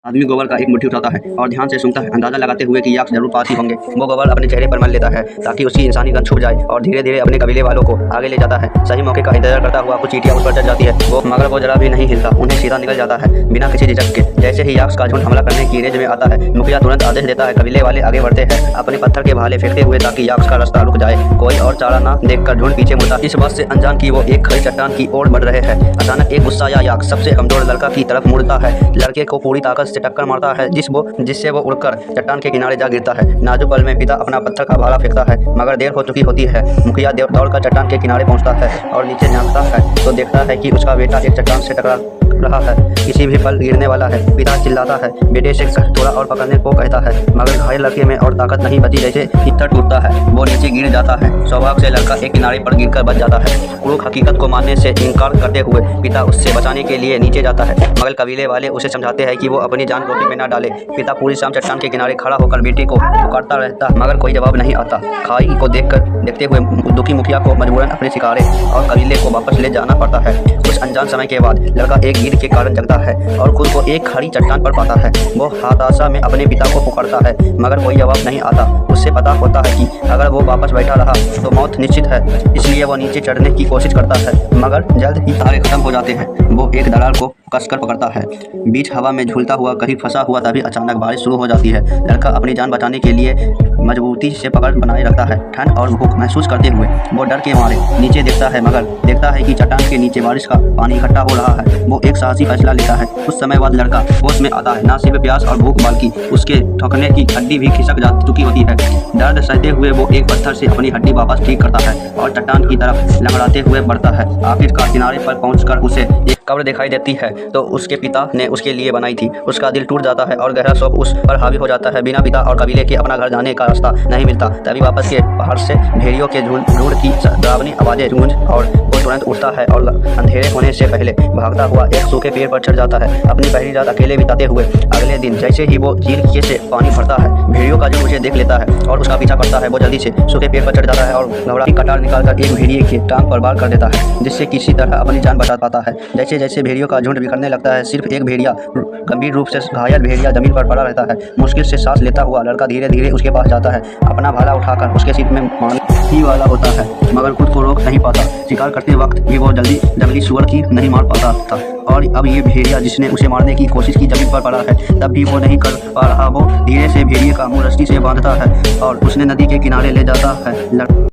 आदमी गोबर का एक मुट्ठी उठाता है और ध्यान से सुनता है, अंदाजा लगाते हुए कि याक जरूर पास ही होंगे। वो गोबर अपने चेहरे पर मल लेता है ताकि उसकी इंसानी गंध छुप जाए और धीरे धीरे अपने कबीले वालों को आगे ले जाता है। सही मौके का इंतजार करता हुआ कुछ चींटियां उस पर चढ़ जाती है मगर वो जरा भी नहीं हिलता, उन्हें सीधा निकल जाता है बिना किसी झिझक के। जैसे ही याक का झुंड हमला करने की रेंज में आता है, मुखिया तुरंत आदेश देता है। कबीले वाले आगे बढ़ते हैं अपने पत्थर के भाले फेंकते हुए ताकि याक का रास्ता रुक जाए। कोई और चारा न देखकर झुंड पीछे मुड़ता, इस बात से अनजान की वो एक खड़ी चट्टान की ओर बढ़ रहे हैं। अचानक एक गुस्सा या याक सबसे कमजोर लड़का की तरफ मुड़ता है, लड़के को पूरी ताकत से टक्कर मारता है जिससे वो उड़कर चट्टान के किनारे जा गिरता है। नाजुक पल में पिता अपना पत्थर का भाला फेंकता है मगर देर हो चुकी होती है। मुखिया दौड़कर चट्टान के किनारे पहुंचता है और नीचे झांकता है तो देखता है कि उसका बेटा एक चट्टान से टकरा रहा है, किसी भी पल गिरने वाला है। पिता चिल्लाता है, बेटे से थोड़ा और पकड़ने को कहता है मगर घायल लड़के में और ताकत नहीं बची। जैसे पत्थर टूटता है वो नीचे गिर जाता है। सौभाग्य से लड़का एक किनारे पर गिरकर बच जाता है। क्रूर हकीकत को मानने से इनकार करते हुए पिता उससे बचाने के लिए नीचे जाता है मगर कबीले वाले उसे समझाते हैं कि वो अपनी जान जोखिम में न डाले। पिता पूरी शाम चट्टान के किनारे खड़ा होकर बेटे को पुकारता रहता मगर कोई जवाब नहीं आता। खाई को देखते हुए दुखी मुखिया को मजबूरन अपने शिकारे और कबीले को वापस ले जाना पड़ता है। कुछ अनजान समय के बाद लड़का एक गिर के कारण जगता है और खुद को एक खड़ी चट्टान पर पाता है। वो हताशा में अपने पिता को पुकारता है मगर कोई जवाब नहीं आता। उससे पता होता है कि अगर वो वापस बैठा रहा तो मौत निश्चित है, इसलिए वो नीचे चढ़ने की कोशिश करता है मगर जल्द ही तारे खत्म हो जाते हैं। वो एक दरार को कसकर पकड़ता है, बीच हवा में झूलता हुआ कहीं फंसा हुआ। तभी अचानक बारिश शुरू हो जाती है। लड़का अपनी जान बचाने के लिए मजबूती से पकड़ बनाए रखता है। ठंड और भूख महसूस करते हुए वो डर के मारे नीचे देखता है मगर देखता है कि चट्टान के नीचे बारिश का पानी इकट्ठा हो रहा है। वो एक साहसी फैसला लेता है। कुछ समय बाद लड़का होश में आता है। न सिर्फ प्यास और भूख बल्कि उसके ठोकने की हड्डी भी खिसक जा चुकी होती है। दर्द सहते हुए वो एक पत्थर से अपनी हड्डी वापस ठीक करता है और चट्टान की तरफ लंगड़ाते हुए बढ़ता है। आखिरकार किनारे पर पहुंचकर उसे एक कब्र दिखाई देती है तो उसके पिता ने उसके लिए बनाई थी। उसका दिल टूट जाता है और गहरा शोक उस पर हावी हो जाता है। बिना पिता और कबीले के अपना घर जाने का रास्ता नहीं मिलता। तभी वापस के पहाड़ से भेड़ियों के झुंड की डरावनी आवाजें गूंज और वो तुरंत उठता है और अंधेरे होने से पहले भागता हुआ एक सूखे पेड़ पर चढ़ जाता है। अपनी पहली रात अकेले बिताते हुए अगले दिन जैसे ही वो झील से पानी भरता है, भेड़ियों का झुंड उसे देख लेता है और उसका पीछा करता है। वो जल्दी से सूखे पेड़ पर चढ़ जाता है और घबरा कटार निकालकर एक भेड़िए के टांग पर वार कर देता है जिससे किसी तरह अपनी जान बचा पाता है। जैसे जैसे भेड़ियों का झुंड बिखरने लगता है, सिर्फ एक भेड़िया गंभीर रूप से घायल भेड़िया जमीन पर पड़ा रहता है। मुश्किल से सांस लेता हुआ लड़का धीरे धीरे उसके पास जाता है, अपना भाला उठाकर उसके सिर में मारने ही वाला होता है मगर खुद को रोक नहीं पाता। शिकार करते वक्त भी वो जंगली सुअर की नहीं मार पाता था और अब ये भेड़िया जिसने उसे मारने की कोशिश की जमीन पर पड़ा है तब भी वो नहीं कर पा रहा। वो धीरे से भेड़िए का मुंह रस्सी से बांधता है और उसने नदी के किनारे ले जाता है।